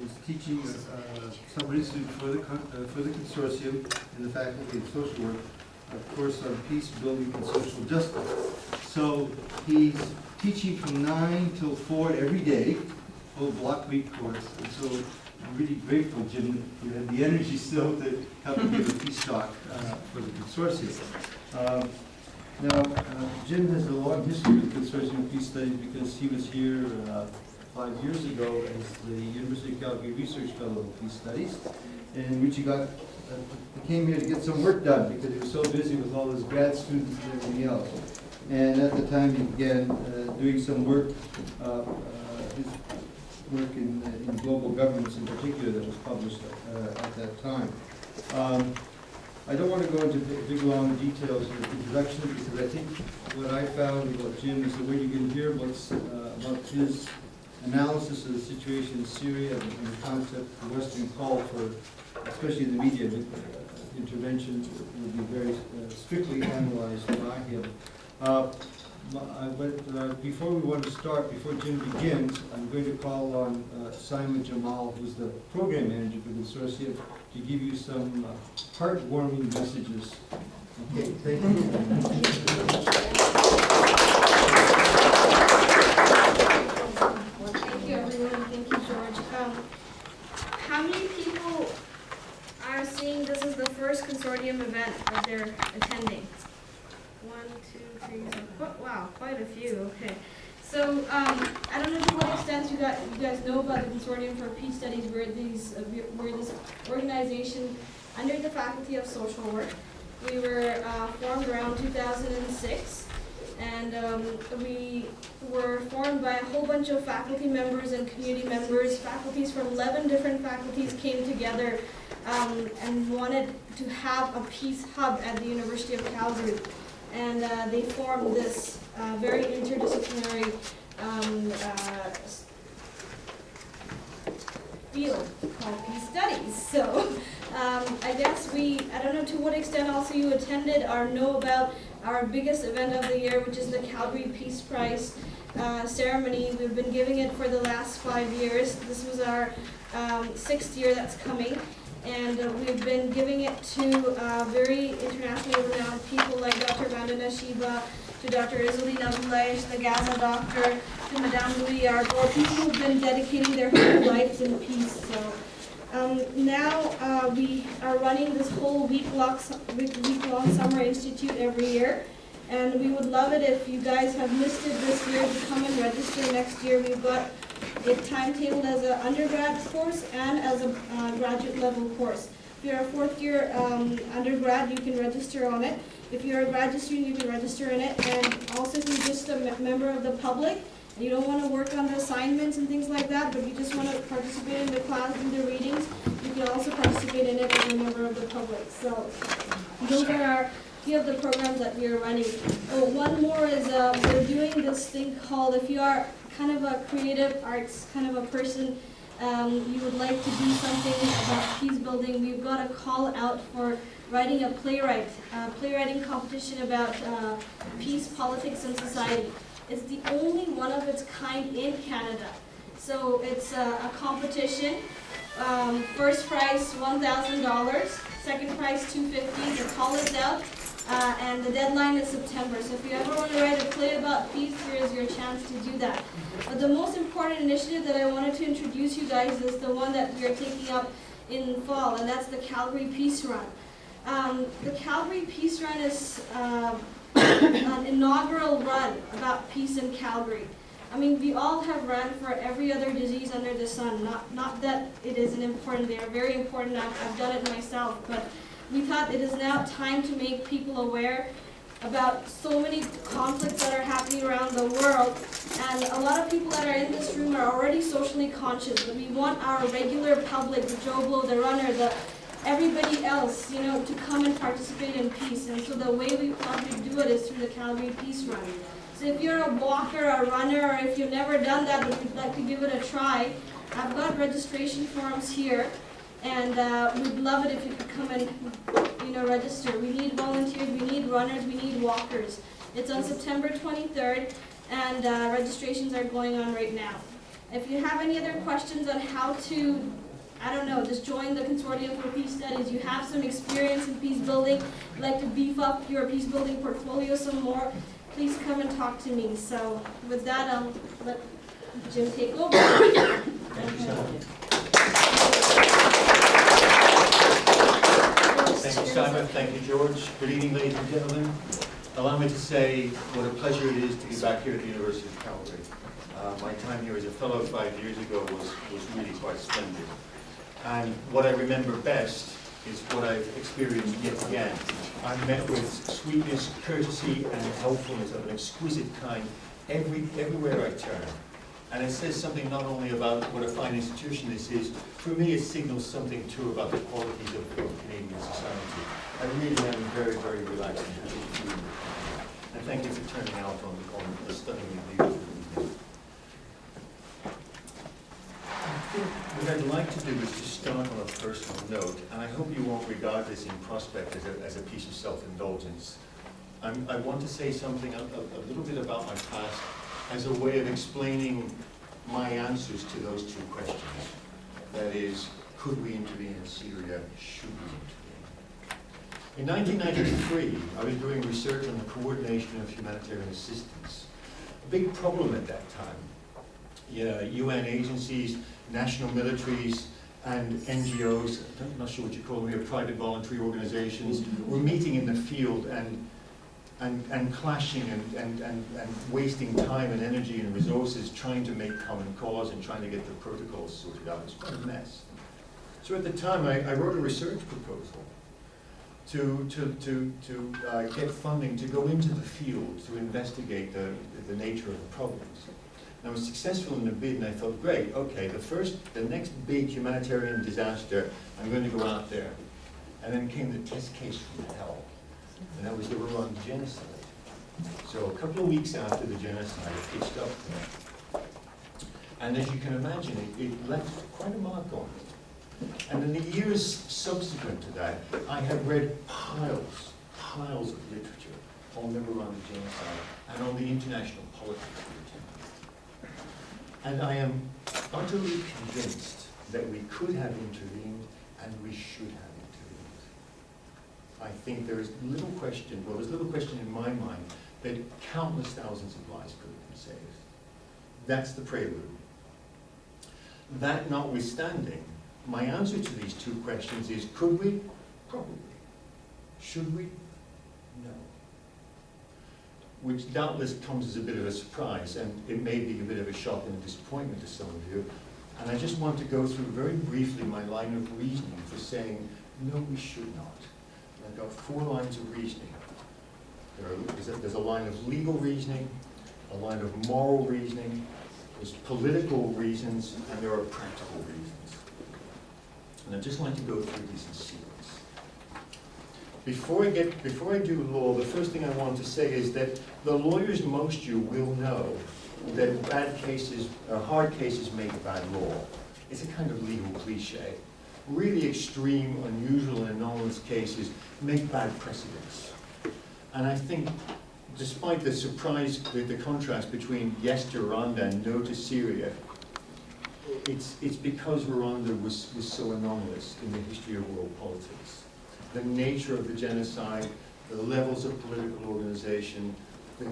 is teaching summer institute for the Consortium in the Faculty of Social Work, a course on peace building and social justice. So he's teaching from 9 till 4 every day, whole block week course. And so I'm really grateful, Jim, that you have the energy still to help me give a peace talk for the Consortium. Now, Jim has a long history with Consortium of Peace Studies because he was here 5 years ago as the University of Calgary Research Fellow of Peace Studies, in which he came here to get some work done because he was so busy with all his grad students and everything else. And at the time he began doing some work, his work in global governance in particular that was published at that time. I don't want to go into big long details of the introduction because I think what I found about Jim is that when you can hear about his analysis of the situation in Syria and the concept, the Western call for, especially in the media, intervention will be very strictly analyzed by him. But before we want to start, before Jim begins, I'm going to call on Simon Jamal, who's the program manager for the Consortium, to give you some heartwarming messages. Okay, thank you. Well, thank you, everyone. Thank you, George. How many people are seeing this is the first Consortium event that they're attending? 1, 2, 3, 4. Wow, quite a few. Okay. So I don't know to what extent you guys know about the Consortium for Peace Studies. We're this organization under the Faculty of Social Work. We were formed around 2006, and we were formed by a whole bunch of faculty members and community members. Faculties from 11 different faculties came together and wanted to have a peace hub at the University of Calgary. And they formed this very interdisciplinary field called Peace Studies. So I guess I don't know to what extent also you attended or know about our biggest event of the year, which is the Calgary Peace Prize ceremony. We've been giving it for the last 5 years. This was our 6th year that's coming. And we've been giving it to very internationally renowned people like Dr. Vandana Shiva, to Dr. Izzulina Abdullayesh, the Gaza doctor, to Madame Louis Argo, people who've been dedicating their whole lives in peace. So now we are running this whole week-long summer institute every year. And we would love it if you guys have missed it this year to come and register next year. We've got it timetabled as an undergrad course and as a graduate level course. If you're a 4th year undergrad, you can register on it. If you're a graduate student, you can register in it. And also if you're just a member of the public, and you don't want to work on the assignments and things like that, but you just want to participate in the class, in the readings, you can also participate in it as a member of the public. So those are our few of the programs that we are running. Oh, one more is we're doing this thing called, if you are kind of a creative arts kind of a person, you would like to do something about peace building, we've got a call out for writing a playwriting competition about peace, politics, and society. It's the only one of its kind in Canada. So it's a competition. First prize $1,000, second prize $250. The call is out. And the deadline is September. So if you ever want to write a play about peace, here is your chance to do that. But the most important initiative that I wanted to introduce you guys is the one that we are taking up in fall, and that's the Calgary Peace Run. The Calgary Peace Run is an inaugural run about peace in Calgary. I mean, we all have run for every other disease under the sun. Not that it isn't important. They are very important. I've done it myself. But we thought it is now time to make people aware about so many conflicts that are happening around the world. And a lot of people that are in this room are already socially conscious, but we want our regular public, the Joe Blow, the runner, everybody else, to come and participate in peace. And so the way we thought we'd do it is through the Calgary Peace Run. So if you're a walker, a runner, or if you've never done that but you'd like to give it a try, I've got registration forms here. And we'd love it if you could come and register. We need volunteers, we need runners, we need walkers. It's on September 23rd, and registrations are going on right now. If you have any other questions on how to, I don't know, just join the Consortium for Peace Studies, you have some experience in peace building, you'd like to beef up your peace building portfolio some more, please come and talk to me. So with that, I'll let Jim take over. Thank you, Simon. Thank you, Simon. Thank you, George. Good evening, ladies and gentlemen. Allow me to say what a pleasure it is to be back here at the University of Calgary. My time here as a fellow 5 years ago was really quite splendid. And what I remember best is what I've experienced yet again. I'm met with sweetness, courtesy, and helpfulness of an exquisite kind everywhere I turn. And it says something not only about what a fine institution this is, for me it signals something too about the qualities of Canadian society. I really am very, very relaxed and happy to be here. And thank you for turning out on the studying beautiful evening. I think what I'd like to do is to start on a personal note, and I hope you won't regard this in prospect as a piece of self-indulgence. I want to say something a little bit about my past as a way of explaining my answers to those two questions. That is, could we intervene in Syria? Should we intervene? In 1993, I was doing research on the coordination of humanitarian assistance. A big problem at that time. UN agencies, national militaries, and NGOs, I'm not sure what you call them here, private voluntary organizations, were meeting in the field and clashing and wasting time and energy and resources trying to make common cause and trying to get the protocols sorted out. It's quite a mess. So at the time, I wrote a research proposal to get funding to go into the field to investigate the nature of the problems. And I was successful in the bid, and I thought, great, okay, the next big humanitarian disaster, I'm going to go out there. And then came the test case from hell. And that was the Rwandan genocide. So a couple of weeks after the genocide, I pitched up there. And as you can imagine, it left quite a mark on me. And in the years subsequent to that, I have read piles of literature on the Rwandan genocide and on the international politics of the genocide. And I am utterly convinced that we could have intervened and we should have intervened. I think there is little question, well, there's little question in my mind that countless thousands of lives could have been saved. That's the prelude. That notwithstanding, my answer to these two questions is, could we? Probably. Should we? No. Which doubtless comes as a bit of a surprise, and it may be a bit of a shock and a disappointment to some of you. And I just want to go through very briefly my line of reasoning for saying, no, we should not. I've got 4 lines of reasoning. There's a line of legal reasoning, a line of moral reasoning, there's political reasons, and there are practical reasons. And I'd just like to go through these in sequence. Before I do law, the first thing I want to say is that the lawyers amongst you will know that bad cases, hard cases make bad law. It's a kind of legal cliche. Really extreme, unusual, and anomalous cases make bad precedents. And I think, despite the surprise, the contrast between yes to Rwanda and no to Syria, it's because Rwanda was so anomalous in the history of world politics. The nature of the genocide, the levels of political organization,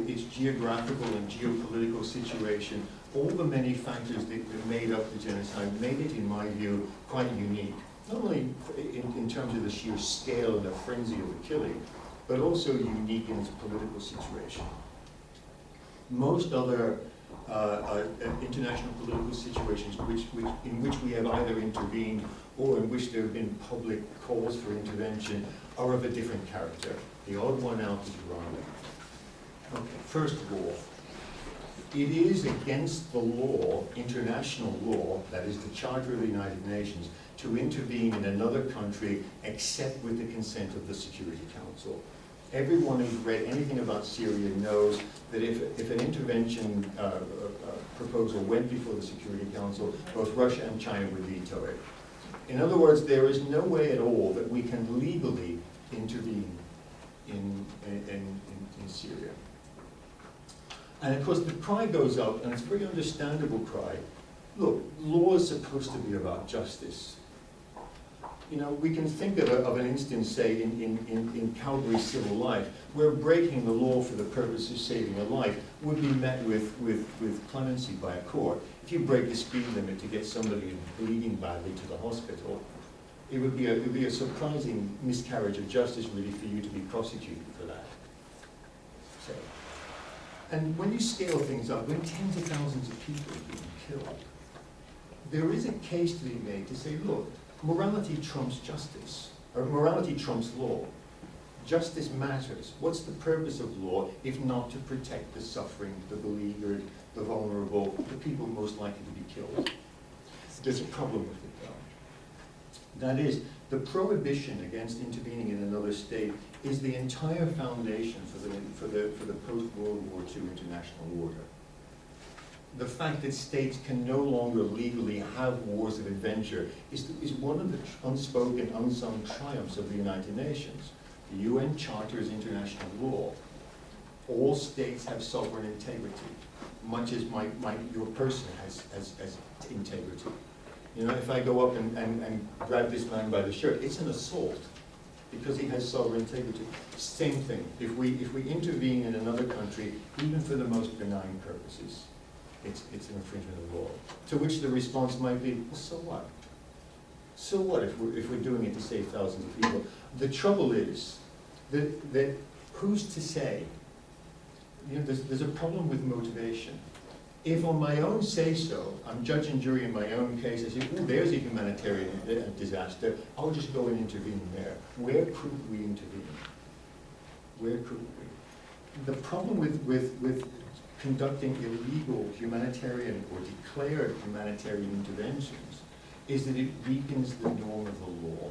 its geographical and geopolitical situation, all the many factors that made up the genocide made it, in my view, quite unique. Not only in terms of the sheer scale and the frenzy of the killing, but also unique in its political situation. Most other international political situations in which we have either intervened or in which there have been public calls for intervention are of a different character. The odd one out is Rwanda. Okay, first of all, it is against the law, international law, that is the Charter of the United Nations, to intervene in another country except with the consent of the Security Council. Everyone who's read anything about Syria knows that if an intervention proposal went before the Security Council, both Russia and China would veto it. In other words, there is no way at all that we can legally intervene in Syria. And of course the cry goes up, and it's a very understandable cry. look, law is supposed to be about justice. You know, we can think of an instance, say, in Calgary civil life, where breaking the law for the purpose of saving a life would be met with clemency by a court. If you break the speed limit to get somebody bleeding badly to the hospital, it would be a surprising miscarriage of justice, really, for you to be prosecuted for that. So, and when you scale things up, when tens of thousands of people are being killed, there is a case to be made to say, look, morality trumps justice, or morality trumps law. Justice matters. What's the purpose of law if not to protect the suffering, the beleaguered, the vulnerable, the people most likely to be killed? There's a problem with it, though. That is, the prohibition against intervening in another state is the entire foundation for the post-World War II international order. The fact that states can no longer legally have wars of adventure is one of the unspoken, unsung triumphs of the United Nations. The UN charters international law. All states have sovereign integrity, much as your person has integrity. You know, if I go up and grab this man by the shirt, it's an assault because he has sovereign integrity. Same thing. If we intervene in another country, even for the most benign purposes, it's an infringement of law. To which the response might be, well, so what? So what if we're doing it to save thousands of people? The trouble is that who's to say? You know, there's a problem with motivation. If on my own say-so, I'm judge and jury in my own case, I say, oh, there's a humanitarian disaster, I'll just go and intervene there. Where could we intervene? Where could we? The problem with conducting illegal humanitarian or declared humanitarian interventions is that it weakens the norm of the law.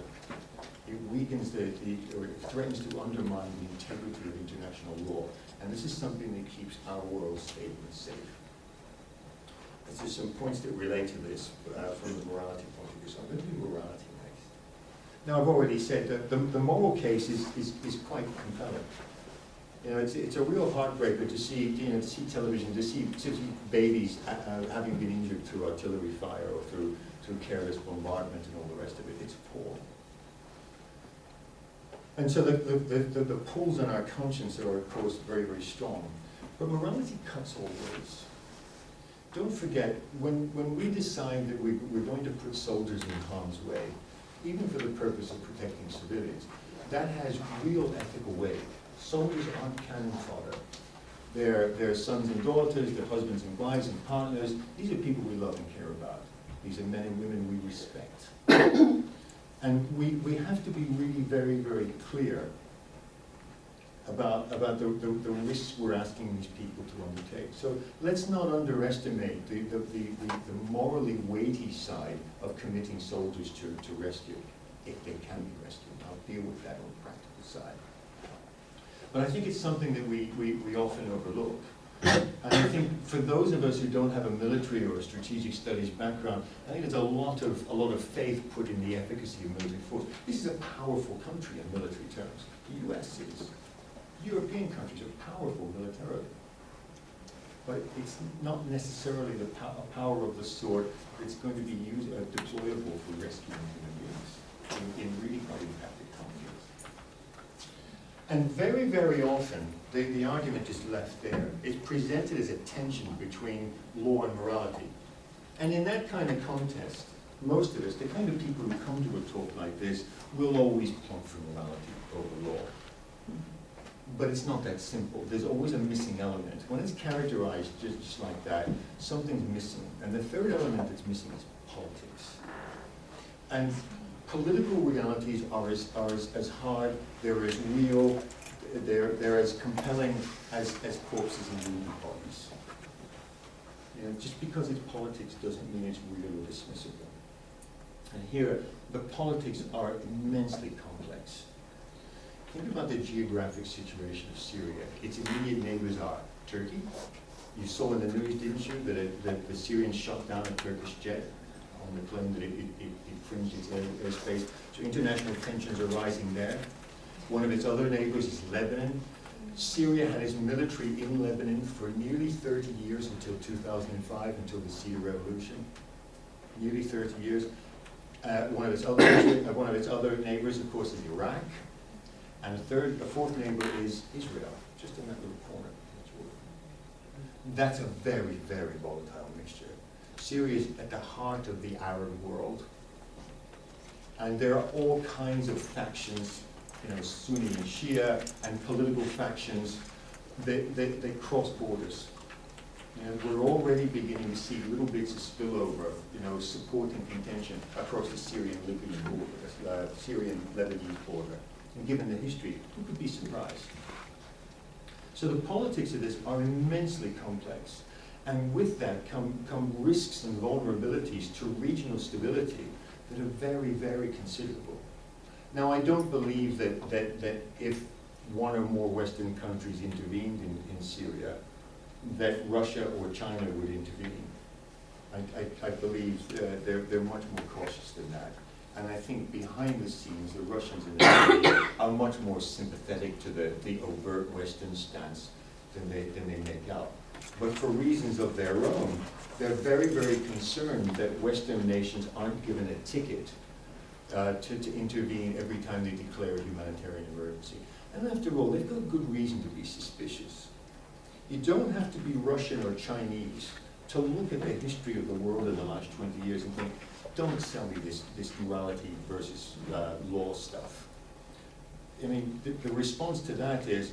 It weakens or it threatens to undermine the integrity of international law. And this is something that keeps our world stable and safe. There's some points that relate to this from the morality point of view. So I'm going to do morality next. Now, I've already said that the moral case is quite compelling. You know, it's a real heartbreaker to see, to see television, to see babies having been injured through artillery fire or through careless bombardment and all the rest of it. It's poor. And so the pulls on our conscience are, of course, very, very strong. But morality cuts all ways. Don't forget, when we decide that we're going to put soldiers in harm's way, even for the purpose of protecting civilians, that has real ethical weight. Soldiers aren't cannon fodder. They're sons and daughters, they're husbands and wives and partners. These are people we love and care about. These are men and women we respect. And we have to be really very, very clear about the risks we're asking these people to undertake. So let's not underestimate the morally weighty side of committing soldiers to rescue, if they can be rescued. I'll deal with that on the practical side. But I think it's something that we often overlook. And I think for those of us who don't have a military or a strategic studies background, I think there's a lot of faith put in the efficacy of military force. This is a powerful country in military terms. The US is. European countries are powerful militarily. But it's not necessarily the power of the sort that's going to be deployable for rescuing human beings in really quite impacted conflicts. And very, very often, the argument is left there. It's presented as a tension between law and morality. And in that kind of contest, most of us, the kind of people who come to a talk like this, will always plump for morality over law. But it's not that simple. There's always a missing element. When it's characterized just like that, something's missing. And the third element that's missing is politics. And political realities are as hard, they're as real, they're as compelling as corpses in movie bodies. You know, just because it's politics doesn't mean it's real or dismissible. And here, the politics are immensely complex. Think about the geographic situation of Syria. Its immediate neighbors are Turkey. You saw in the news, didn't you, that the Syrians shot down a Turkish jet on the claim that it infringed its airspace. So international tensions are rising there. One of its other neighbors is Lebanon. Syria had its military in Lebanon for nearly 30 years until 2005, until the Syria revolution. nearly 30 years. One of its other neighbors, of course, is Iraq. And a fourth neighbor is Israel, just in that little corner. That's a very, very volatile mixture. Syria is at the heart of the Arab world. And there are all kinds of factions, you know, Sunni and Shia, and political factions. They cross borders. And we're already beginning to see little bits of spillover, you know, support and contention across the Syrian-Libyan border, Syrian-Lebanese border. And given the history, who could be surprised? So the politics of this are immensely complex. And with that come risks and vulnerabilities to regional stability that are very, very considerable. Now, I don't believe that if one or more Western countries intervened in Syria, that Russia or China would intervene. I believe they're much more cautious than that. And I think behind the scenes, the Russians and the Chinese are much more sympathetic to the overt Western stance than they make out. But for reasons of their own, they're very, very concerned that Western nations aren't given a ticket to intervene every time they declare a humanitarian emergency. And after all, they've got good reason to be suspicious. You don't have to be Russian or Chinese to look at the history of the world in the last 20 years and think, don't sell me this morality versus law stuff. I mean, the response to that is,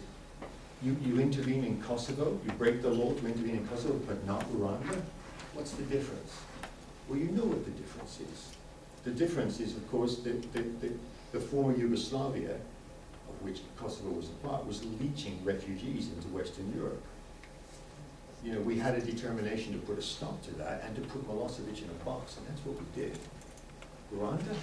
you intervene in Kosovo, you break the law to intervene in Kosovo, but not Rwanda? What's the difference? Well, you know what the difference is. The difference is, of course, that the former Yugoslavia, of which Kosovo was a part, was leaching refugees into Western Europe. You know, we had a determination to put a stop to that and to put Milosevic in a box, and that's what we did. Rwanda?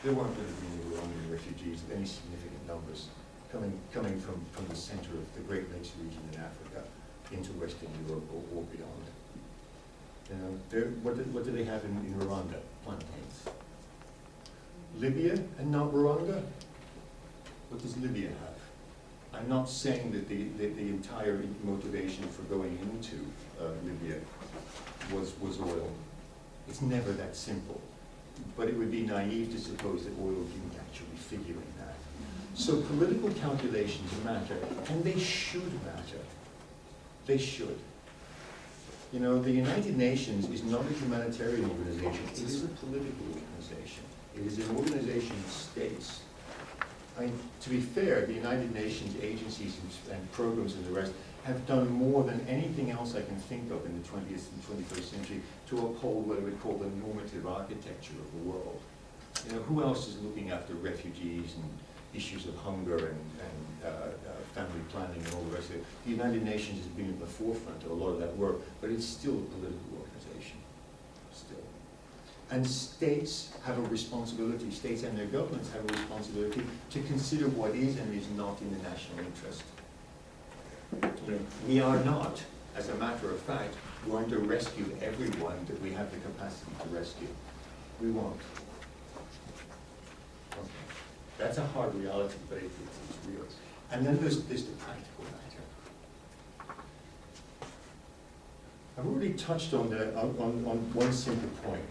There weren't going to be any Rwandan refugees of any significant numbers coming from the center of the Great Lakes region in Africa into Western Europe or beyond. You know, what do they have in Rwanda? Plantains. Libya and not Rwanda? What does Libya have? I'm not saying that the entire motivation for going into Libya was oil. It's never that simple. But it would be naive to suppose that oil didn't actually figure in that. So political calculations matter, and they should matter. They should. You know, the United Nations is not a humanitarian organization. It is a political organization. It is an organization of states. I mean, to be fair, the United Nations agencies and programs and the rest have done more than anything else I can think of in the 20th and 21st century to uphold what I would call the normative architecture of the world. You know, who else is looking after refugees and issues of hunger and family planning and all the rest of it? The United Nations has been at the forefront of a lot of that work, but it's still a political organization, still. And states have a responsibility, states and their governments have a responsibility to consider what is and is not in the national interest. You know, we are not, as a matter of fact, going to rescue everyone that we have the capacity to rescue. We won't. Okay. That's a hard reality, but it's real. And then there's the practical matter. I've already touched on one simple point.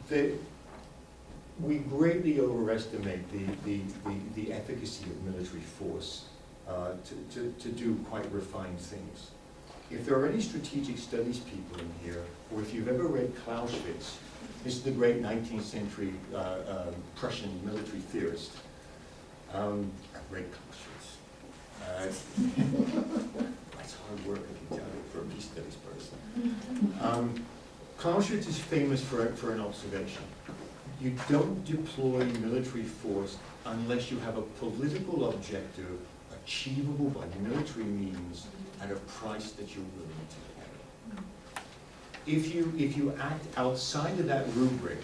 That we greatly overestimate the efficacy of military force to do quite refined things. If there are any strategic studies people in here, or if you've ever read Clausewitz, this is the great 19th century Prussian military theorist. I've read Clausewitz. That's hard work, I can tell you, for a peace studies person. Clausewitz is famous for an observation. You don't deploy military force unless you have a political objective achievable by military means at a price that you're willing to pay. If you act outside of that rubric,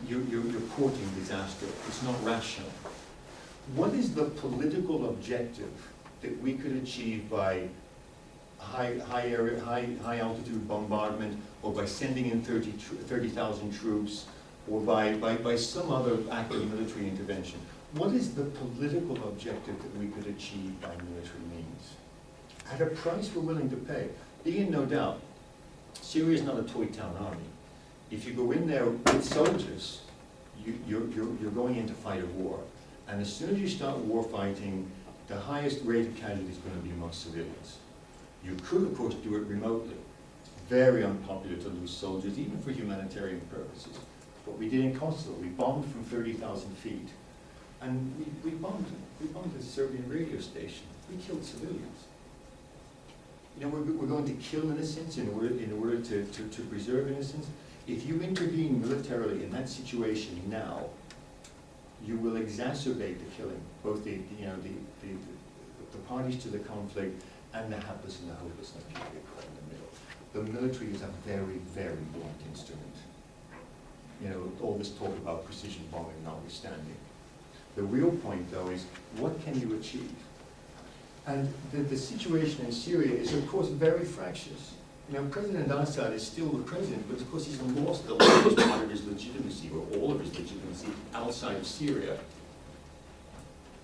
you're courting disaster. It's not rational. What is the political objective that we could achieve by high altitude bombardment, or by sending in 30,000 troops, or by some other act of military intervention? What is the political objective that we could achieve by military means? At a price we're willing to pay. Be in no doubt, Syria is not a toy town army. If you go in there with soldiers, you're going in to fight a war. And as soon as you start war fighting, the highest rate of casualty is going to be amongst civilians. You could, of course, do it remotely. Very unpopular to lose soldiers, even for humanitarian purposes. What we did in Kosovo, we bombed from 30,000 feet. And we bombed a Serbian radio station. We killed civilians. You know, we're going to kill innocents in order to preserve innocence. If you intervene militarily in that situation now, you will exacerbate the killing, both the parties to the conflict and the hapless and the hopeless and the people caught in the middle. The military is a very, very blunt instrument. You know, all this talk about precision bombing notwithstanding. The real point, though, is what can you achieve? And the situation in Syria is, of course, very fractious. You know, President Assad is still the president, but of course he's lost the largest part of his legitimacy, or all of his legitimacy, outside of Syria.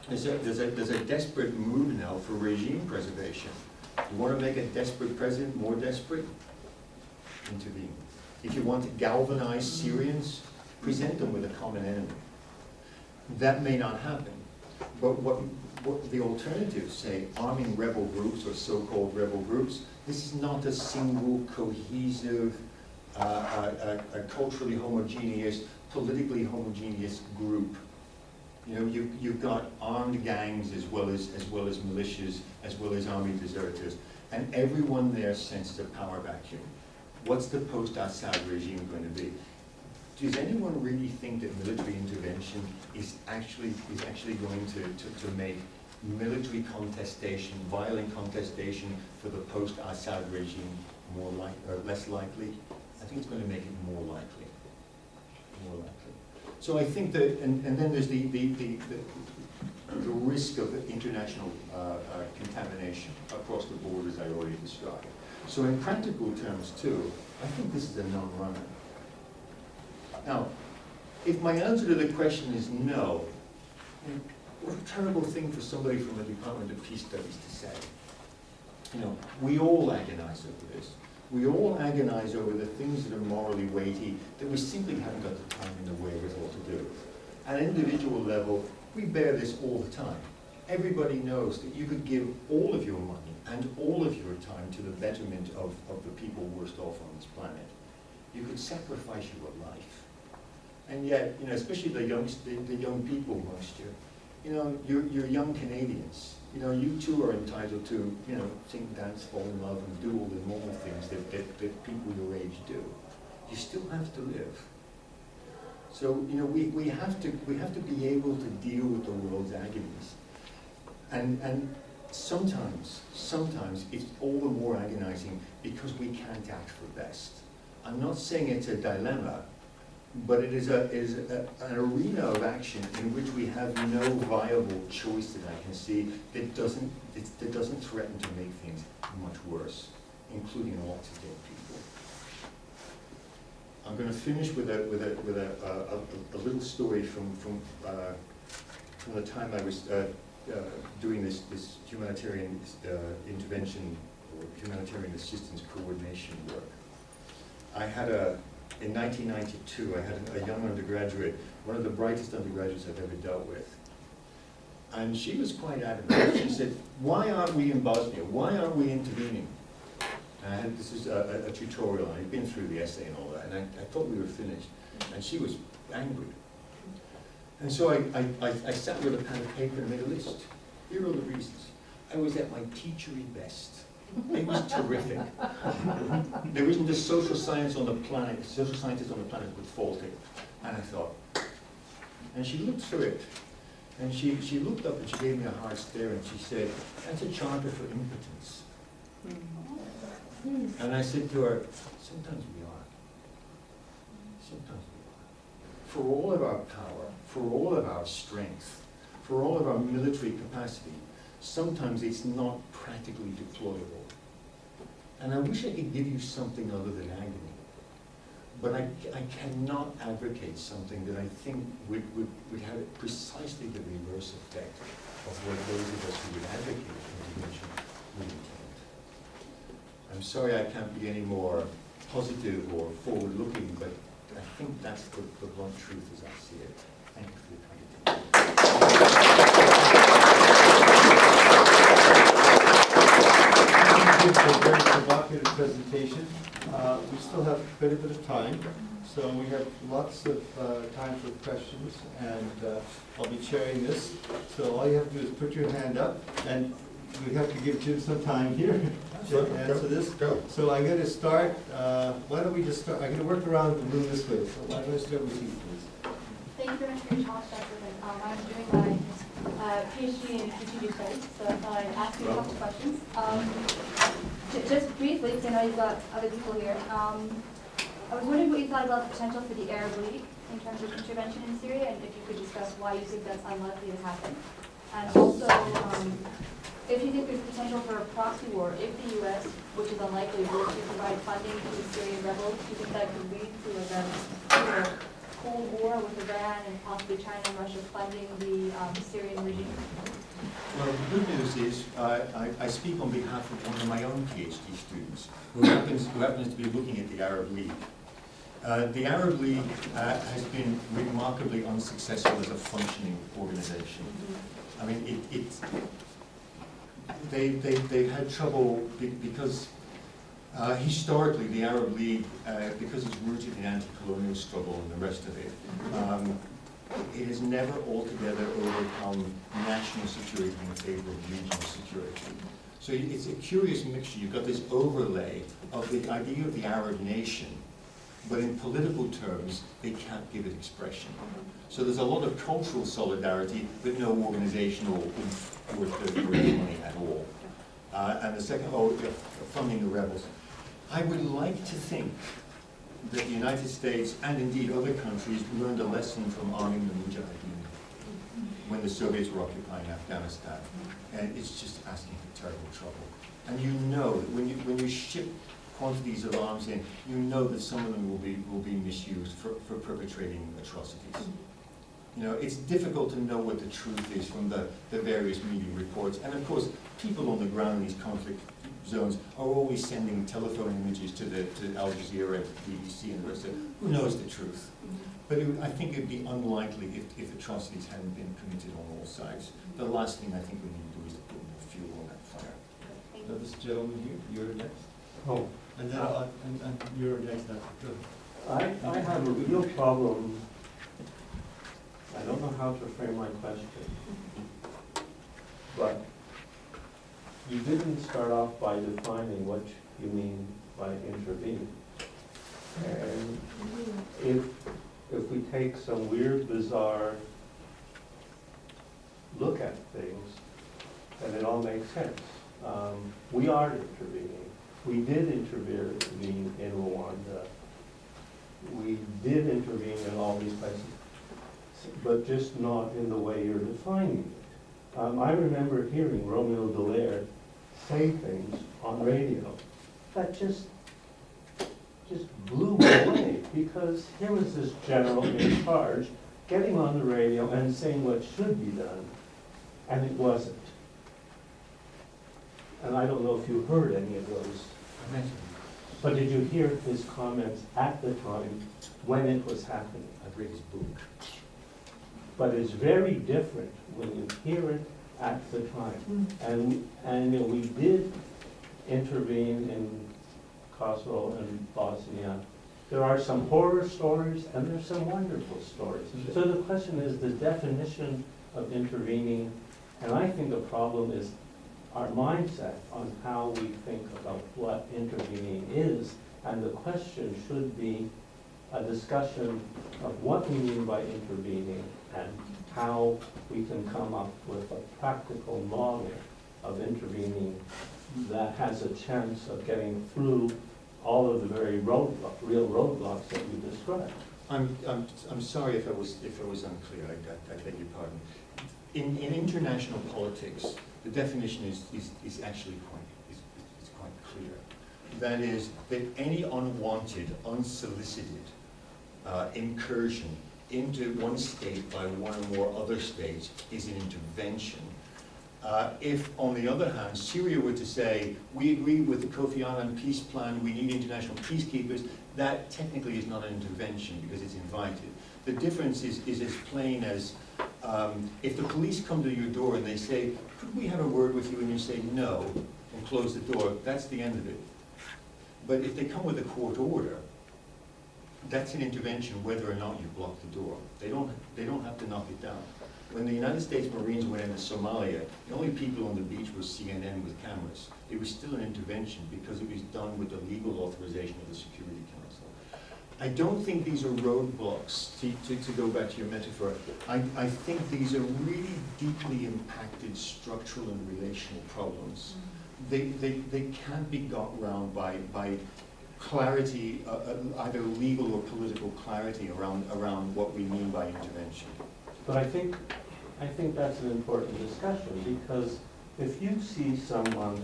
There's a desperate move now for regime preservation. You want to make a desperate president more desperate? Intervene. If you want to galvanize Syrians, present them with a common enemy. That may not happen, but what the alternatives say, arming rebel groups or so-called rebel groups, this is not a single, cohesive, culturally homogeneous, politically homogeneous group. You know, you've got armed gangs as well as militias, as well as army deserters, and everyone there senses a power vacuum. What's the post-Assad regime going to be? Does anyone really think that military intervention is actually going to make military contestation, violent contestation for the post-Assad regime less likely? I think it's going to make it more likely. More likely. So I think that, and then there's the risk of international contamination across the borders I already described. So in practical terms too, I think this is a non-runner. Now, if my answer to the question is no, what a terrible thing for somebody from the Department of Peace Studies to say. You know, we all agonize over this. We all agonize over the things that are morally weighty that we simply haven't got the time and the wherewithal to do. At an individual level, we bear this all the time. Everybody knows that you could give all of your money and all of your time to the betterment of the people worst off on this planet. You could sacrifice your life. And yet, you know, especially the young people amongst you, you know, you're young Canadians. You know, you too are entitled to, you know, sing, dance, fall in love, and do all the normal things that people your age do. You still have to live. So, you know, we have to be able to deal with the world's agonies. And sometimes it's all the more agonizing because we can't act for best. I'm not saying it's a dilemma, but it is an arena of action in which we have no viable choice that I can see that doesn't threaten to make things much worse, including lots of dead people. I'm going to finish with a little story from the time I was doing this humanitarian intervention or humanitarian assistance coordination work. In 1992, I had a young undergraduate, one of the brightest undergraduates I've ever dealt with. And she was quite adamant. She said, why aren't we in Bosnia? Why aren't we intervening? And this is a tutorial, and I'd been through the essay and all that, and I thought we were finished. And she was angry. And so I sat with a pen and paper and made a list. Here are the reasons. I was at my teachery best. It was terrific. There isn't a social scientist on the planet would fault it. And I thought, and she looked through it, and she looked up and she gave me a hard stare and she said, that's a charter for impotence. And I said to her, sometimes we are. Sometimes we are. For all of our power, for all of our strength, for all of our military capacity, sometimes it's not practically deployable. And I wish I could give you something other than agony. But I cannot advocate something that I think would have precisely the reverse effect of what those of us who would advocate intervention would intend. I'm sorry I can't be any more positive or forward-looking, but I think that's the blunt truth as I see it. Thank you for your time. Thank you for a very provocative presentation. We still have quite a bit of time, so we have lots of time for questions, and I'll be chairing this. So all you have to do is put your hand up, and we have to give Jim some time here to answer this. Go. So I'm going to start, why don't we just start, I'm going to work around the room this way, so why don't I start with you, please? Thank you very much for your talk, Dr. Whitman. I'm doing my PhD in strategic studies, so I thought I'd ask you a couple questions. Just briefly, because I know you've got other people here, I was wondering what you thought about the potential for the Arab League in terms of intervention in Syria, and if you could discuss why you think that's unlikely to happen. And also, if you think there's potential for a proxy war, if the U.S., which is unlikely, were to provide funding to the Syrian rebels, do you think that could lead to a Cold War with Iran and possibly China and Russia funding the Syrian regime? Well, the good news is I speak on behalf of one of my own PhD students who happens to be looking at the Arab League. The Arab League has been remarkably unsuccessful as a functioning organization. I mean, they've had trouble because historically the Arab League, because it's rooted in anti-colonial struggle and the rest of it, it has never altogether overcome national security in favor of regional security. So it's a curious mixture. You've got this overlay of the idea of the Arab nation, but in political terms, they can't give it expression. So there's a lot of cultural solidarity, but no organizational worth the money at all. And the second, funding the rebels. I would like to think that the United States, and indeed other countries, learned a lesson from arming the Mujahideen when the Soviets were occupying Afghanistan. And it's just asking for terrible trouble. And you know that when you ship quantities of arms in, you know that some of them will be misused for perpetrating atrocities. You know, it's difficult to know what the truth is from the various media reports. And of course, people on the ground in these conflict zones are always sending telephone images to Al Jazeera and BBC and the rest of it. Who knows the truth? But I think it would be unlikely if atrocities hadn't been committed on all sides. The last thing I think we need to do is to put more fuel on that fire. So this gentleman here, you're next. Oh, And then and you're next after. I have a real problem. I don't know how to frame my question, but you didn't start off by defining what you mean by intervene. And if we take some weird, bizarre look at things, then it all makes sense. We are intervening. We did intervene in Rwanda. We did intervene in all these places, but just not in the way you're defining it. I remember hearing Romeo Dallaire say things on radio that just blew me away, because here was this general in charge getting on the radio and saying what should be done, and it wasn't. And I don't know if you heard any of those, but did you hear his comments at the time when it was happening? I've read his book. But it's very different when you hear it at the time. And you know, we did intervene in Kosovo and Bosnia. There are some horror stories and there's some wonderful stories. So the question is the definition of intervening, and I think the problem is our mindset on how we think about what intervening is, and the question should be a discussion of what we mean by intervening and how we can come up with a practical model of intervening that has a chance of getting through all of the very real roadblocks that you described. I'm sorry if I was unclear. I beg your pardon. In international politics, the definition is actually quite clear. That is that any unwanted, unsolicited incursion into one state by one or more other states is an intervention. If, on the other hand, Syria were to say, we agree with the Kofi Annan peace plan, we need international peacekeepers, that technically is not an intervention because it's invited. The difference is as plain as if the police come to your door and they say, could we have a word with you, and you say no and close the door, that's the end of it. But if they come with a court order, that's an intervention whether or not you block the door. They don't have to knock it down. When the United States Marines went into Somalia, the only people on the beach was CNN with cameras. It was still an intervention because it was done with the legal authorization of the Security Council. I don't think these are roadblocks, to go back to your metaphor. I think these are really deeply impacted structural and relational problems. They can't be got around by clarity, either legal or political clarity around what we mean by intervention. But I think that's an important discussion, because if you see someone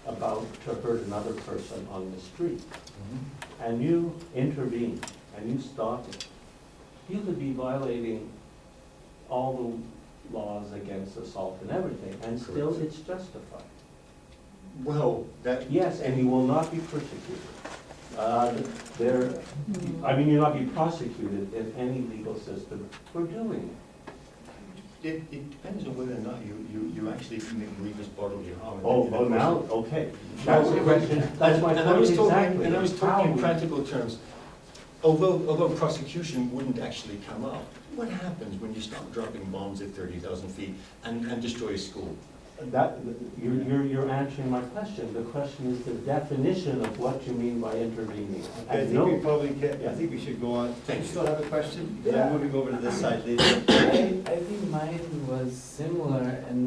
about to hurt another person on the street, and you intervene, and you stop it, you could be violating all the laws against assault and everything, and still it's justified. Well, that... Yes, and you will not be persecuted. You'll not be prosecuted in any legal system for doing it. It depends on whether or not you actually commit grievous bodily harm. Now, okay. That's the question. That's my point exactly. And I was talking in practical terms. Although prosecution wouldn't actually come up, what happens when you start dropping bombs at 30,000 feet and destroy a school? You're answering my question. The question is the definition of what you mean by intervening. I think we should go on. Do you still have a question? Yeah. I'm moving over to this side, Lisa. I think mine was similar in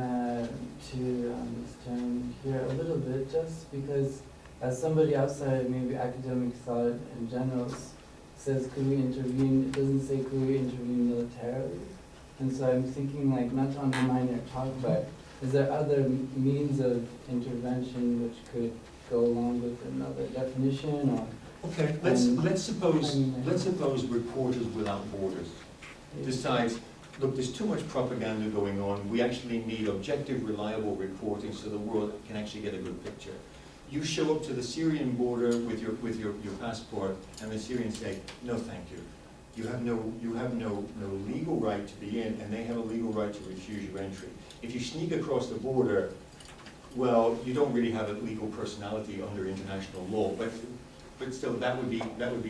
to this term here a little bit, just because as somebody outside maybe academic thought in general says could we intervene, it doesn't say could we intervene militarily. And so I'm thinking, like, not to undermine your talk, but is there other means of intervention which could go along with another definition, or? Okay, let's suppose Reporters Without Borders decides, look, there's too much propaganda going on. We actually need objective, reliable reporting so the world can actually get a good picture. You show up to the Syrian border with your passport, and the Syrians say, no, thank you. You have no legal right to be in, and they have a legal right to refuse your entry. If you sneak across the border, well, you don't really have a legal personality under international law, but still, that would be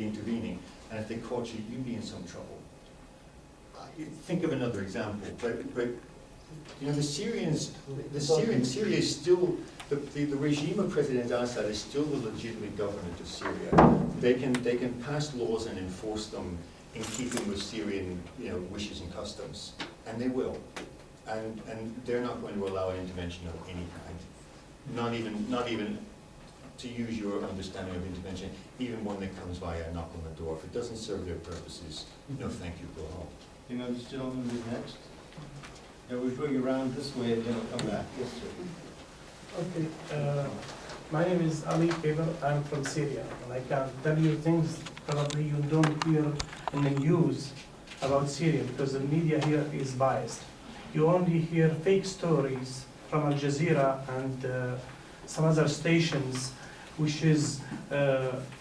intervening. And if they caught you, you'd be in some trouble. Think of another example, but you know, Syria is still the regime of President Assad is still the legitimate government of Syria. They can pass laws and enforce them in keeping with Syrian, wishes and customs, and they will. And they're not going to allow an intervention of any kind. Not even to use your understanding of intervention, even one that comes via a knock on the door. If it doesn't serve their purposes, no thank you, go home. You know, this gentleman is next. Yeah, we'll bring you around this way and then we'll come back. Yes, sir. Okay, my name is Ali Kaber. I'm from Syria, and I can tell you things probably you don't hear in the news about Syria because the media here is biased. You only hear fake stories from Al Jazeera and some other stations, which is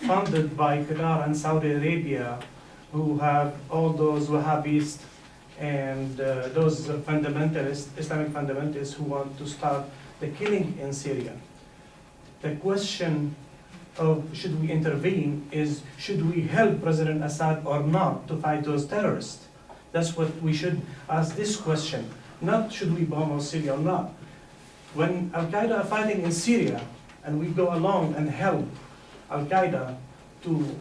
funded by Qatar and Saudi Arabia, who have all those Wahhabis and those fundamentalists, Islamic fundamentalists who want to start the killing in Syria. The question of should we intervene is, should we help President Assad or not to fight those terrorists? That's what we should ask this question, not should we bomb Syria or not. When Al-Qaeda are fighting in Syria and we go along and help Al-Qaeda to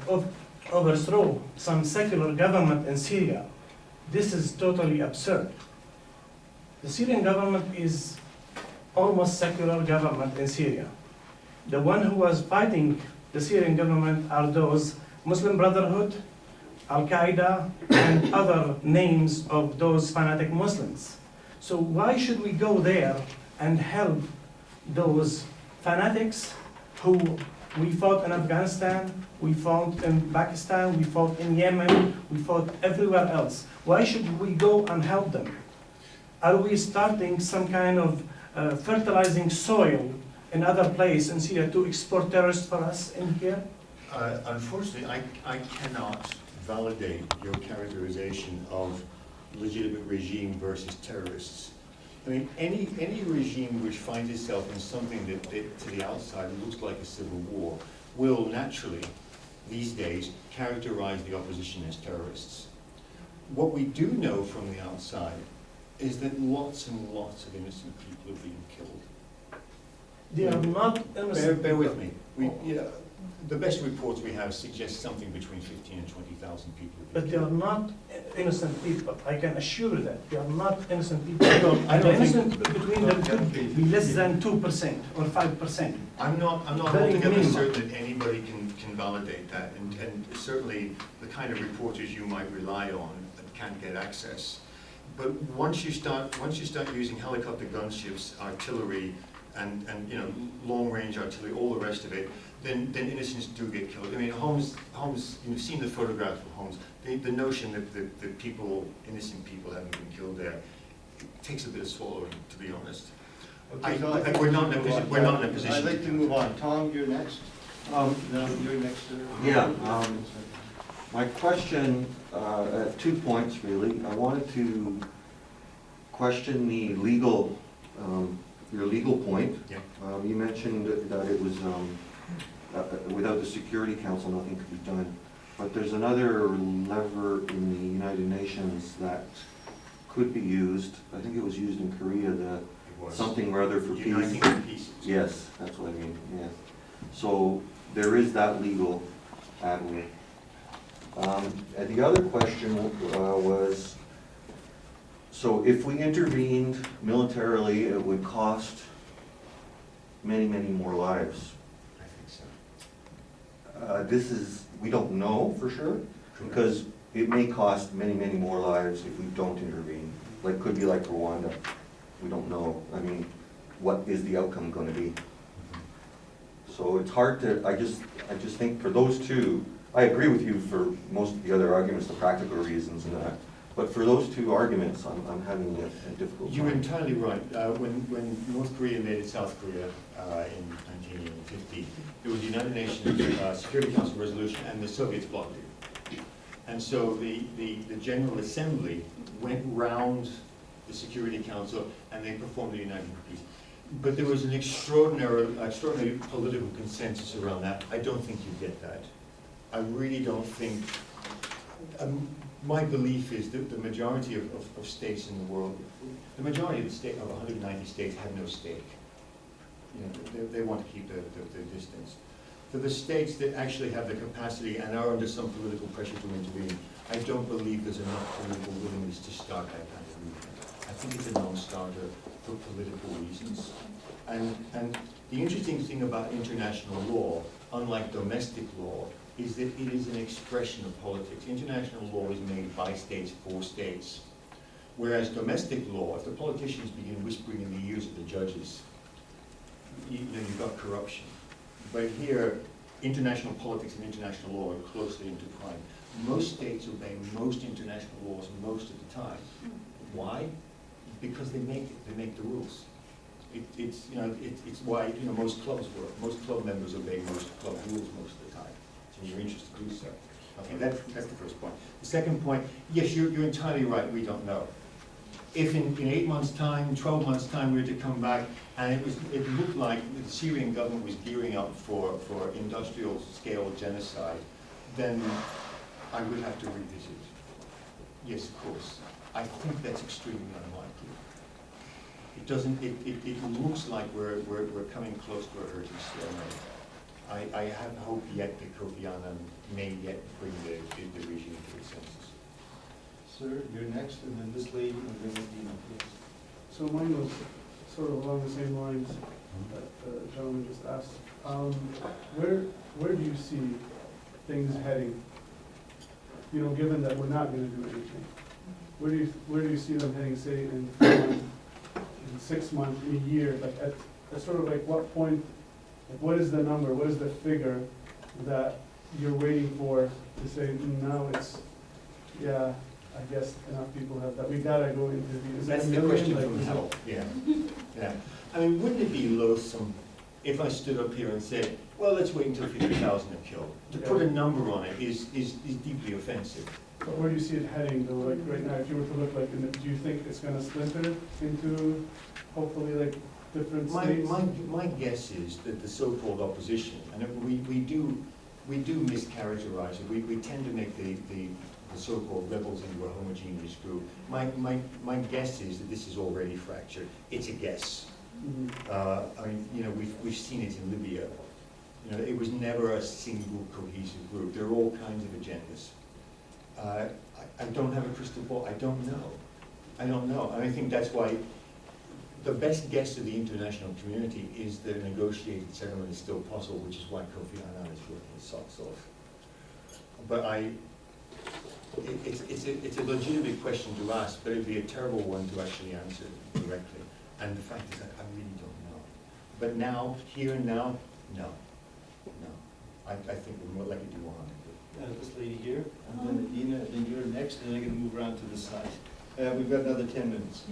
overthrow some secular government in Syria, this is totally absurd. The Syrian government is almost secular government in Syria. The one who was fighting the Syrian government are those Muslim Brotherhood, Al-Qaeda, and other names of those fanatic Muslims. So why should we go there and help those fanatics who we fought in Afghanistan, we fought in Pakistan, we fought in Yemen, we fought everywhere else? Why should we go and help them? Are we starting some kind of fertilizing soil in other place in Syria to export terrorists for us in here? Unfortunately, I cannot validate your characterization of legitimate regime versus terrorists. I mean, any regime which finds itself in something that to the outside looks like a civil war will naturally, these days, characterize the opposition as terrorists. What we do know from the outside is that lots and lots of innocent people are being killed. They are not innocent. Bear with me. The best reports we have suggest something between 15 and 20,000 people. But they are not innocent people. I can assure you that. They are not innocent people. I don't The think- innocent between them could be less than 2% or 5%. I'm not Very altogether minimal. certain that anybody can validate that, and certainly the kind of reporters you might rely on can't get access. But once you start using helicopter gunships, artillery, and long-range artillery, all the rest of it, then innocents do get killed. I mean, Holmes, you've seen the photographs of Holmes. The notion that innocent people haven't been killed there, it takes a bit of swallowing, to be honest. Okay, so I think We're not in a we should position. move on. We're not in a position. I'd like to move on. Tom, you're next. No, you're next. Yeah, my question, 2 points really. I wanted to question the legal, your legal point. Yeah. You mentioned that it was, without the Security Council, nothing could be done. But there's another lever in the United Nations that could be used. I think it was used in Korea, something rather for peace. Uniting the pieces. Yes, that's what I mean, yeah. So there is that legal avenue. And the other question was, so if we intervened militarily, it would cost many, many more lives. I think so. This is, we don't know for sure, because it may cost many, many more lives if we don't intervene. Like, could be like Rwanda. We don't know. I mean, what is the outcome going to be? So it's hard to, I just think for those two, I agree with you for most of the other arguments, the practical reasons and that. But for those two arguments, I'm having a difficult time. You're entirely right. When North Korea invaded South Korea in 1950, there was the United Nations Security Council resolution, and the Soviets blocked it. And so the General Assembly went round the Security Council, and they performed the United Peace. But there was an extraordinary political consensus around that. I don't think you get that. I really don't think. My belief is that the majority of states in the world, the majority of 190 states have no stake. They want to keep their distance. For the states that actually have the capacity and are under some political pressure to intervene, I don't believe there's enough political willingness to start that kind of movement. I think it's a non-starter for political reasons. And the interesting thing about international law, unlike domestic law, is that it is an expression of politics. International law is made by states for states. Whereas domestic law, if the politicians begin whispering in the ears of the judges, you've got corruption. But here, international politics and international law are closely intertwined. Most states obey most international laws most of the time. Why? Because they make the rules. It's why most clubs work. Most club members obey most club rules most of the time. It's in your interest to do so. Okay, that's the first point. The second point, yes, you're entirely right. We don't know. If in 8 months' time, 12 months' time, we were to come back and it looked like the Syrian government was gearing up for industrial scale genocide, then I would have to revisit. Yes, of course. I think that's extremely unlikely. It doesn't. It looks like we're coming close to a hurting stalemate. I have hope yet that Kofi Annan may yet bring the regime to its senses. Sir, you're next, and then this lady, and then Dina, please. So mine was sort of along the same lines that the gentleman just asked. Where do you see things heading? Given that we're not going to do anything, where do you see them heading? Say in 4 months, in 6 months, in a year? Like at sort of like what point? Like what is the number? What is the figure that you're waiting for to say now it's I guess enough people have that. We gotta go into the. That's the question from hell. Yeah, yeah. I mean, wouldn't it be loathsome if I stood up here and said, well, let's wait until 50,000 are killed. To put a number on it is deeply offensive. But where do you see it heading though, like right now, if you were to look like, do you think it's gonna splinter into hopefully like different states? My guess is that the so-called opposition, and we do mischaracterize it, we tend to make the so-called rebels into a homogeneous group. My guess is that this is already fractured. It's a guess. I mean, you know, we've seen it in Libya. You know, it was never a single cohesive group. There are all kinds of agendas. I don't have a crystal ball. I don't know. And I think that's why the best guess of the international community is that a negotiated settlement is still possible, which is why Kofi Annan is working his socks off. But it's a legitimate question to ask, but it'd be a terrible one to actually answer directly. And the fact is that I really don't know. But now, here and now, no. I think we're more likely to do 100. This lady here, and then Adina, then you're next, and then I'm gonna move around to the side. We've got another 10 minutes.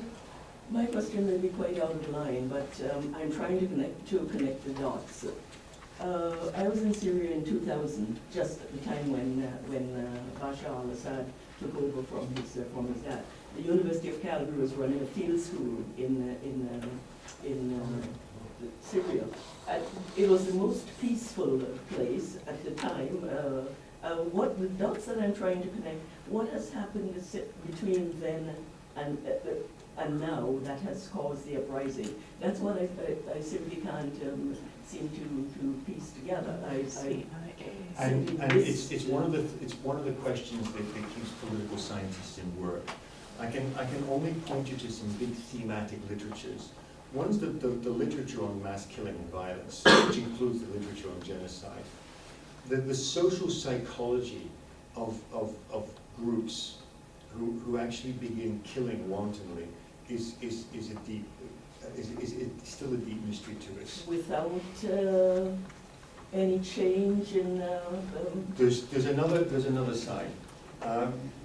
My question may be quite out of line, but I'm trying to connect the dots. I was in Syria in 2000, just at the time when Bashar al-Assad took over from his dad. The University of Calgary was running a field school in Syria. It was the most peaceful place at the time. What the dots that I'm trying to connect, what has happened between then and now that has caused the uprising? That's what I simply can't seem to piece together. And it's one of the questions that keeps political scientists in work. I can only point you to some big thematic literatures. One's the literature on mass killing and violence, which includes the literature on genocide. The social psychology of groups who actually begin killing wantonly is still a deep mystery to us. Without any change in There's another side.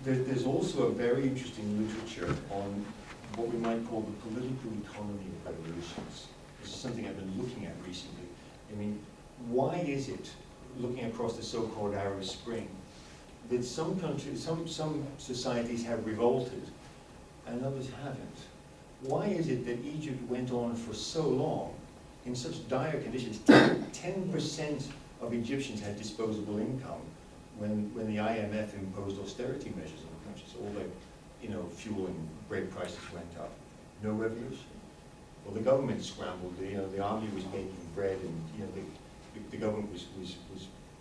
There's also a very interesting literature on what we might call the political economy of revolutions. This is something I've been looking at recently. I mean, why is it, looking across the so-called Arab Spring, that some countries, some societies have revolted and others haven't? Why is it that Egypt went on for so long in such dire conditions? 10% of Egyptians had disposable income when the IMF imposed austerity measures on the country. So all the fuel and bread prices went up. No revolution. Well, the government scrambled. The army was making bread, and the government was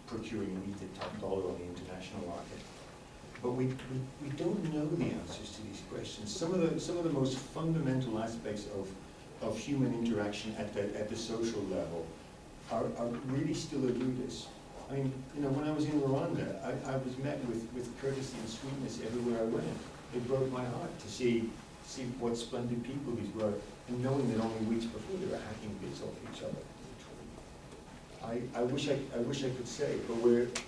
procuring wheat at top dollar on the international market. But we don't know the answers to these questions. Some of the most fundamental aspects of human interaction at the social level are really still elude us. I mean, when I was in Rwanda, I was met with courtesy and sweetness everywhere I went. It broke my heart to see what splendid people these were, and knowing that only weeks before they were hacking bits off each other. I wish I could say, but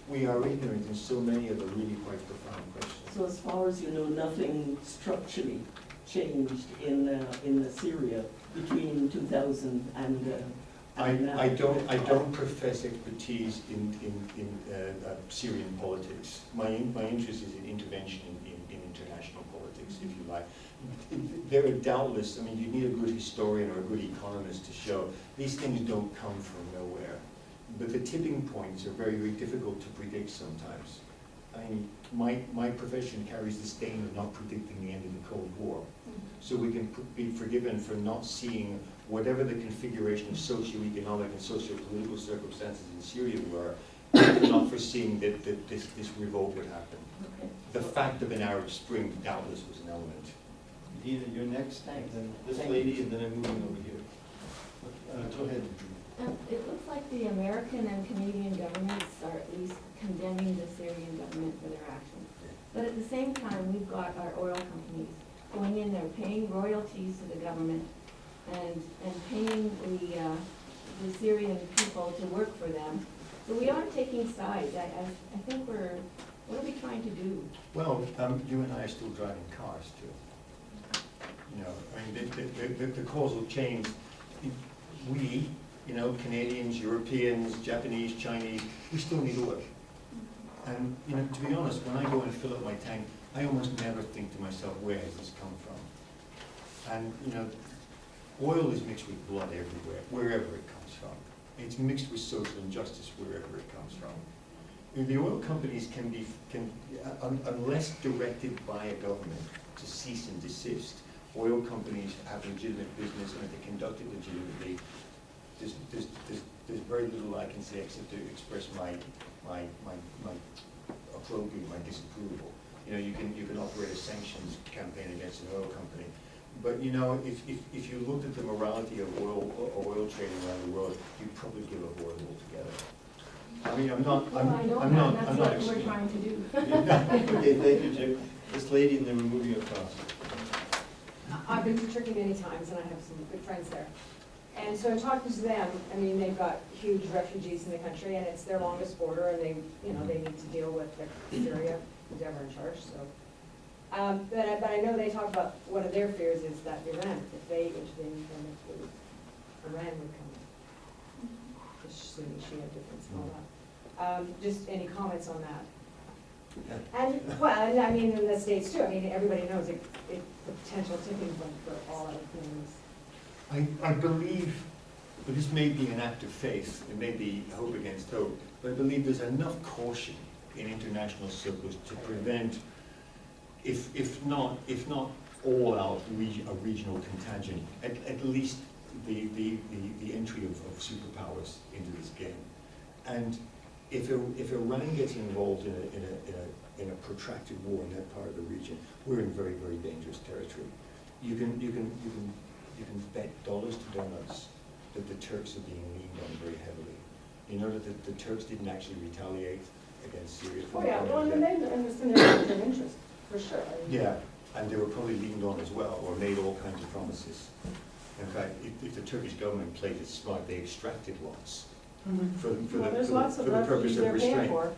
we are ignorant in so many of the really quite profound questions. So as far as you know, nothing structurally changed in Syria between 2000 and now. I don't profess expertise in Syrian politics. My interest is in intervention in international politics, if you like. There are doubtless, I mean, you need a good historian or a good economist to show these things don't come from nowhere. But the tipping points are very, very difficult to predict sometimes. I mean, my profession carries the stain of not predicting the end of the Cold War. So we can be forgiven for not seeing whatever the configuration of socio-economic and socio-political circumstances in Syria were, not foreseeing that this revolt would happen. Okay. The fact of an Arab Spring doubtless was an element. Dina, you're next, Thanks. then this Thank lady, you. and then I'm moving over here. Go ahead. It looks like the American and Canadian governments are at least condemning the Syrian government for their actions. But at the same time, we've got our oil companies going in there paying royalties to the government and paying the Syrian people to work for them. So we are taking sides. I think what are we trying to do? Well, you and I are still driving cars too. I mean, the causal chain, we you know, Canadians, Europeans, Japanese, Chinese, we still need oil. And, you know, to be honest, when I go and fill up my tank, I almost never think to myself, where has this come from? And, you know, oil is mixed with blood everywhere, wherever it comes from. It's mixed with social injustice wherever it comes from. And the oil companies unless directed by a government to cease and desist, oil companies have legitimate business, and if they conduct it legitimately, there's very little I can say except to express my approval, my disapproval. You know, you can operate a sanctions campaign against an oil company, but you know, if you looked at the morality of oil trading around the world, you'd probably give up oil altogether. I mean, I'm not That's what we're trying to do. Okay, thank you, Jim. This lady, and then we're moving across. I've been to Turkey many times, and I have some good friends there. And so in talking to them, I mean, they've got huge refugees in the country, and it's their longest border, and they, you know, they need to deal with Syria, who's ever in charge, so. But I know they talk about, one of their fears is that Iran, if they intervene, then Iran would come in. The Sunni Shia difference and all that. Just any comments on that? And, well, and I mean, in the States too, I mean, everybody knows the potential tipping point for all other things. I believe, but this may be an act of faith, it may be hope against hope, but I believe there's enough caution in international circles to prevent, if not all out a regional contagion, at least the entry of superpowers into this game. And if Iran gets involved in a protracted war in that part of the region, we're in very, very dangerous territory. You can bet dollars to donuts that the Turks are being leaned on very heavily. You know that the Turks didn't actually retaliate against Syria. Oh yeah, well, and they understand their interest, for sure. I mean, Yeah, and they were probably leaned on as well, or made all kinds of promises. In fact, if the Turkish government played it smart, they extracted lots for Well, there's lots of the purpose refugees of they're paying restraint. for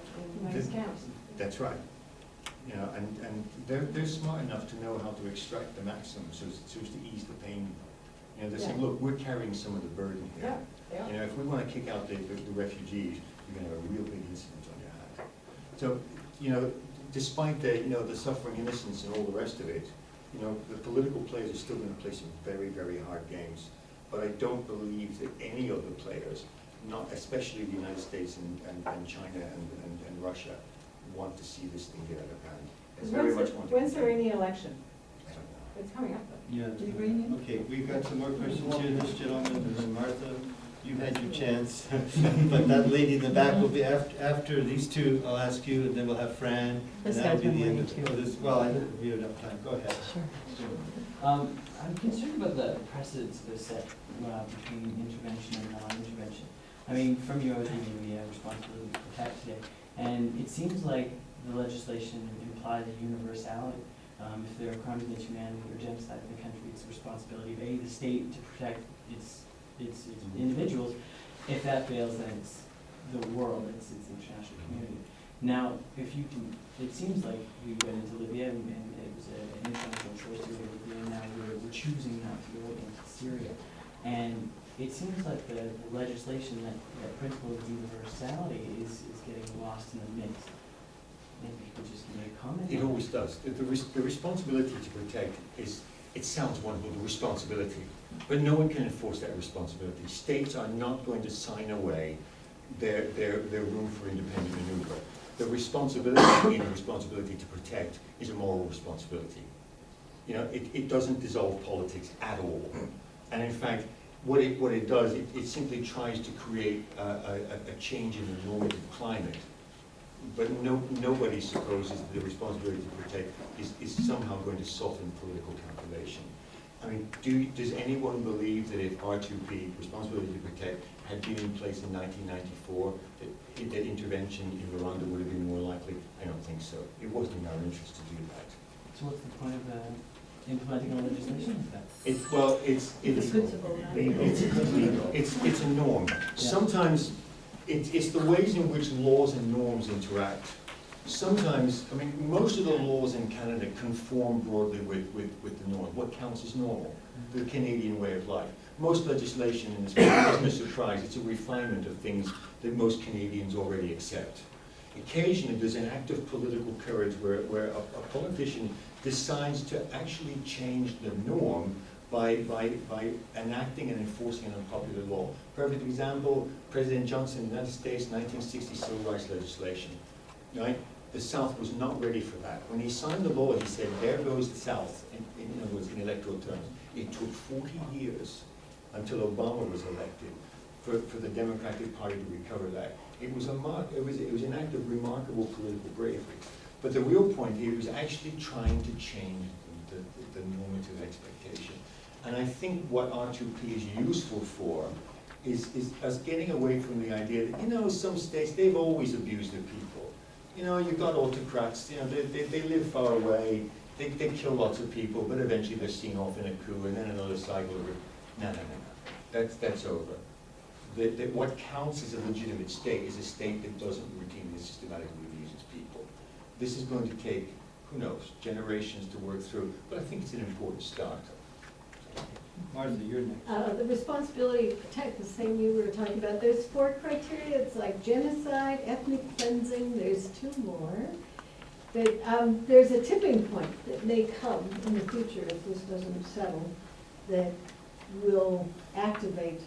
in these camps. That's right. You know, and they're smart enough to know how to extract the maximum so as to ease the pain. You know, they're saying, look, we're carrying some of the burden here. Yeah, they are. You know, if we want to kick out the refugees, you're going to have a real big incident on your hands. So, you know, despite the, you know, the suffering innocence and all the rest of it, you know, the political players are still going to play some very, very hard games. But I don't believe that any of the players, not especially the United States and China and Russia, want to see this thing get out of hand. They very much want to. When's the Iranian election? I don't know. It's coming up though. Yeah. Okay, we've got some more questions here. This gentleman, and then Martha, you had your chance. But that lady in the back will be after these two, I'll ask you, and then we'll have Fran. And that'll be the end of this. Well, I didn't give you enough time. Go ahead. I'm concerned about the precedents that are set between intervention and non-intervention. I mean, from you, I was reading the responsibility to protect today, and it seems like the legislation implies a universality. If there are crimes against humanity or genocide in the country, it's the responsibility of the state to protect its individuals. If that fails, then it's the world, it's the international community. Now, if you can, it seems like we went into Libya and it was an international choice to go to Libya, and now we're choosing not to go into Syria. And it seems like the legislation, that principle of universality is getting lost in the mix. Maybe you could just give me a comment. It always does. The responsibility to protect is, it sounds wonderful, the responsibility, but no one can enforce that responsibility. States are not going to sign away their room for independent maneuver. The responsibility in the responsibility to protect is a moral responsibility. You know, it doesn't dissolve politics at all. And in fact, what it does, it simply tries to create a change in the normative climate. But nobody supposes that the responsibility to protect is somehow going to soften political calculation. I mean, does anyone believe that if R2P, responsibility to protect, had been in place in 1994, that intervention in Rwanda would have been more likely? I don't think so. It wasn't in our interest to do that. So what's the point of implementing a legislation like that? It's a norm. Yeah. Sometimes it's the ways in which laws and norms interact sometimes, I mean, most of the laws in Canada conform broadly with the norm, what counts as normal, the Canadian way of life. Most legislation in this country isn't a surprise, it's a refinement of things that most Canadians already accept. Occasionally, there's an act of political courage where a politician decides to actually change the norm by enacting and enforcing an unpopular law. Perfect example, President Johnson in the United States, 1960 civil rights legislation. Right? The South was not ready for that. When he signed the law, he said, there goes the South, in other words, in electoral terms. It took 40 years until Obama was elected for the Democratic Party to recover that. It was an act of remarkable political bravery. But the real point here is actually trying to change the normative expectation. And I think what R2P is useful for is us getting away from the idea that, you know, some states, they've always abused their people. You know, you've got autocrats, you know, they live far away, they kill lots of people, but eventually they're seen off in a coup, and then another cycle of, no. That's over. What counts as a legitimate state is a state that doesn't routinely and systematically abuse its people. This is going to take, who knows, generations to work through, but I think it's an important start. Martha, you're next. The responsibility to protect, the same you were talking about, there's 4 criteria, it's like genocide, ethnic cleansing, there's 2 more. But there's a tipping point that may come in the future if this doesn't settle, that will activate